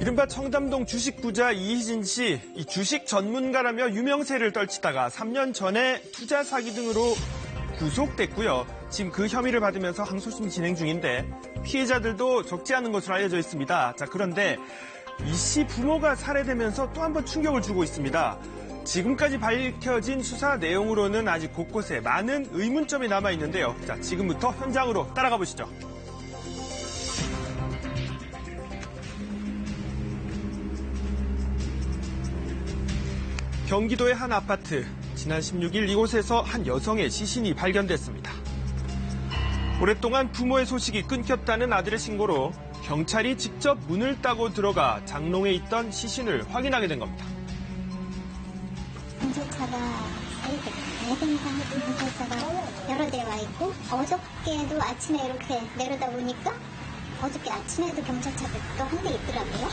이른바 청담동 주식 부자 이희진 씨, 이 주식 전문가라며 유명세를 떨치다가 3년 전에 투자 사기 등으로 구속됐고요. 지금 그 혐의를 받으면서 항소심 진행 중인데 피해자들도 적지 않은 것으로 알려져 있습니다. 자, 그런데 이 씨 부모가 살해되면서 또 한 번 충격을 주고 있습니다. 지금까지 밝혀진 수사 내용으로는 아직 곳곳에 많은 의문점이 남아 있는데요. 자, 지금부터 현장으로 따라가 보시죠. 경기도의 한 아파트. 지난 16일 이곳에서 한 여성의 시신이 발견됐습니다. 오랫동안 부모의 소식이 끊겼다는 아들의 신고로 경찰이 직접 문을 따고 들어가 장롱에 있던 시신을 확인하게 된 겁니다. 경찰차가 경찰차가 여러 대 와 있고 어저께도 아침에 이렇게 내려다 보니까 어저께 아침에도 경찰차가 또 한 대 있더라고요.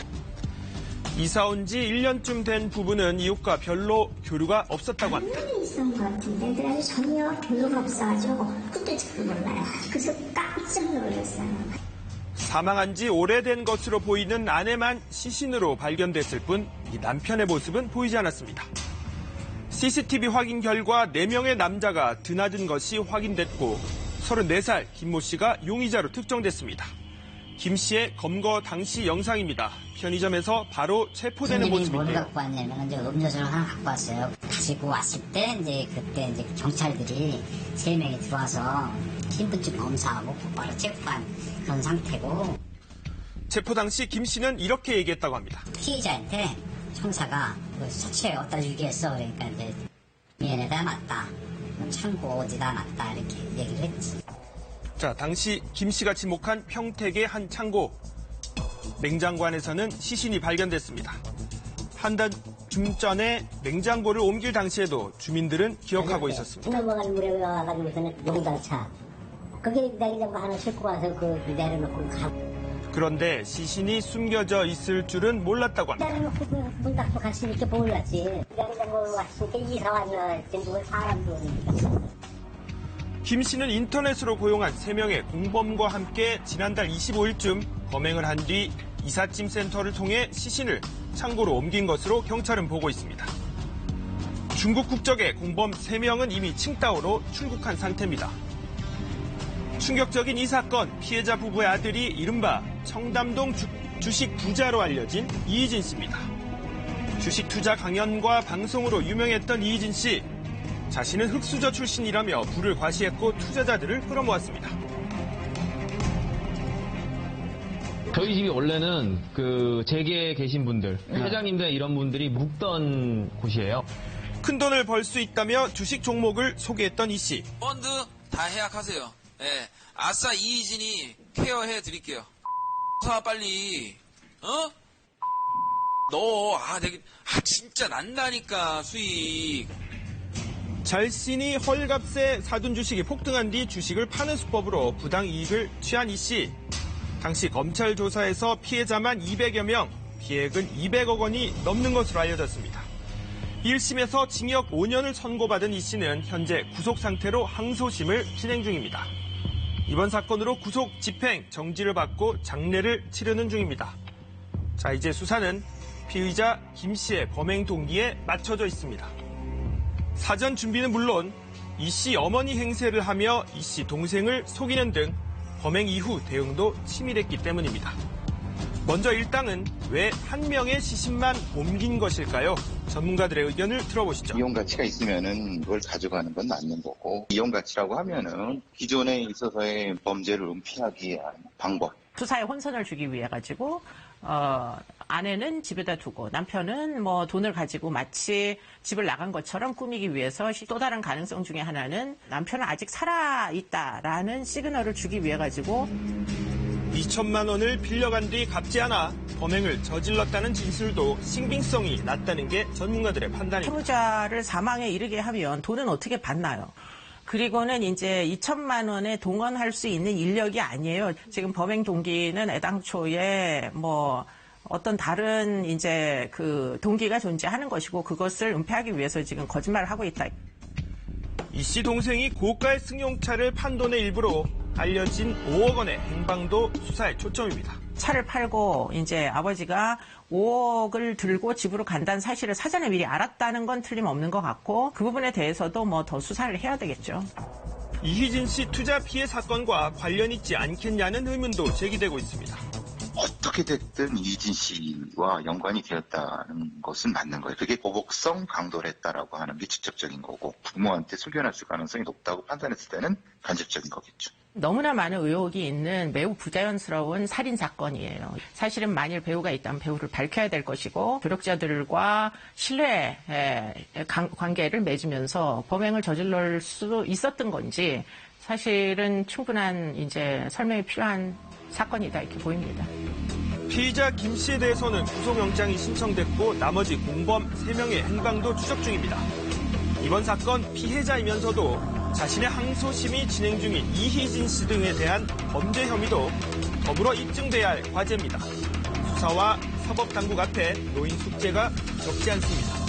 이사 온 지 1년쯤 된 부부는 이웃과 별로 교류가 없었다고 합니다. 한명이 있었던 것 같은데 애들하고 전혀 교류가 없어가지고 그때 저도 몰라요. 그래서 깜짝 놀랐어요. 사망한 지 오래된 것으로 보이는 아내만 시신으로 발견됐을 뿐 이 남편의 모습은 보이지 않았습니다. CCTV 확인 결과 4명의 남자가 드나든 것이 확인됐고 34살 김모 씨가 용의자로 특정됐습니다. 김 씨의 검거 당시 영상입니다. 편의점에서 바로 체포되는 모습인데요. 뭘 갖고 왔냐면 이제 음료수를 하나 갖고 왔어요. 가지고 왔을 때 그때 경찰들이 3명이 들어와서 신분증 검사하고 곧바로 체포한 그런 상태고. 체포 당시 김 씨는 이렇게 얘기했다고 합니다. 피해자한테 형사가 사체 어디다 주겠어. 그러니까 이제 미안하다 맞다. 창고 어디다 놨다 이렇게 얘기를 했지. 자, 당시 김 씨가 지목한 평택의 한 창고. 냉장고 안에서는 시신이 발견됐습니다. 한 달쯤 전에 냉장고를 옮길 당시에도 주민들은 기억하고 있었습니다. 넘어간 물에 와가지고서는 용달차. 거기에 냉장고 하나 싣고 와서 내려놓고 가고. 그런데 시신이 숨겨져 있을 줄은 몰랐다고 합니다. 내려놓고 문 닫고 갈 수 있게 몰랐지. 냉장고 왔으니까 이사 왔나 누굴 사람도 오니까. 김 씨는 인터넷으로 고용한 3명의 공범과 함께 지난달 25일쯤 범행을 한 뒤 이삿짐 센터를 통해 시신을 창고로 옮긴 것으로 경찰은 보고 있습니다. 중국 국적의 공범 3명은 이미 칭다오로 출국한 상태입니다. 충격적인 이 사건, 피해자 부부의 아들이 이른바 청담동 주식 부자로 알려진 이희진 씨입니다. 주식 투자 강연과 방송으로 유명했던 이희진 씨. 자신은 흑수저 출신이라며 부를 과시했고 투자자들을 끌어모았습니다. 저희 집이 원래는 재계에 계신 분들, 회장님들 이런 분들이 묵던 곳이에요. 큰 돈을 벌 수 있다며 주식 종목을 소개했던 이 씨. 펀드 다 해약하세요. 예, 아싸 이희진이 케어해 드릴게요. 사 빨리. 너 진짜 난다니까 수익. 자신이 헐값에 사둔 주식이 폭등한 뒤 주식을 파는 수법으로 부당 이익을 취한 이 씨. 당시 검찰 조사에서 피해자만 200여 명, 피해액은 200억 원이 넘는 것으로 알려졌습니다. 1심에서 징역 5년을 선고받은 이 씨는 현재 구속 상태로 항소심을 진행 중입니다. 이번 사건으로 구속 집행 정지를 받고 장례를 치르는 중입니다. 자, 이제 수사는 피의자 김 씨의 범행 동기에 맞춰져 있습니다. 사전 준비는 물론 이 씨 어머니 행세를 하며 이 씨 동생을 속이는 등 범행 이후 대응도 치밀했기 때문입니다. 먼저 일당은 왜 한 명의 시신만 옮긴 것일까요? 전문가들의 의견을 들어보시죠. 이용 가치가 있으면은 그걸 가져가는 건 맞는 거고, 이용 가치라고 하면은 기존에 있어서의 범죄를 은폐하기 위한 방법. 수사에 혼선을 주기 위해 가지고 아내는 집에다 두고 남편은 돈을 가지고 마치 집을 나간 것처럼 꾸미기 위해서 또 다른 가능성 중에 하나는 남편은 아직 살아있다라는 시그널을 주기 위해 가지고 2천만 원을 빌려간 뒤 갚지 않아 범행을 저질렀다는 진술도 신빙성이 낮다는 게 전문가들의 판단입니다. 피고자를 사망에 이르게 하면 돈은 어떻게 받나요? 그리고는 이제 2천만 원에 동원할 수 있는 인력이 아니에요. 지금 범행 동기는 애당초에 어떤 다른 이제 동기가 존재하는 것이고 그것을 은폐하기 위해서 지금 거짓말을 하고 있다. 이 씨 동생이 고가의 승용차를 판 돈의 일부로 알려진 5억 원의 행방도 수사의 초점입니다. 차를 팔고 이제 아버지가 5억을 들고 집으로 간다는 사실을 사전에 미리 알았다는 건 틀림없는 것 같고 그 부분에 대해서도 뭐 더 수사를 해야 되겠죠. 이희진 씨 투자 피해 사건과 관련 있지 않겠냐는 의문도 제기되고 있습니다. 어떻게 됐든 이희진 씨와 연관이 되었다는 것은 맞는 거예요. 그게 보복성 강도를 했다라고 하는 게 직접적인 거고 부모한테 숙연했을 가능성이 높다고 판단했을 때는 간접적인 거겠죠. 너무나 많은 의혹이 있는 매우 부자연스러운 살인 사건이에요. 사실은 만일 배우가 있다면 배우를 밝혀야 될 것이고 조력자들과 신뢰 관계를 맺으면서 범행을 저질러 수 있었던 건지 사실은 충분한 이제 설명이 필요한 사건이다 이렇게 보입니다. 피의자 김 씨에 대해서는 구속영장이 신청됐고 나머지 공범 3명의 행방도 추적 중입니다. 이번 사건 피해자이면서도 자신의 항소심이 진행 중인 이희진 씨 등에 대한 범죄 혐의도 더불어 입증돼야 할 과제입니다. 수사와 사법당국 앞에 놓인 숙제가 적지 않습니다.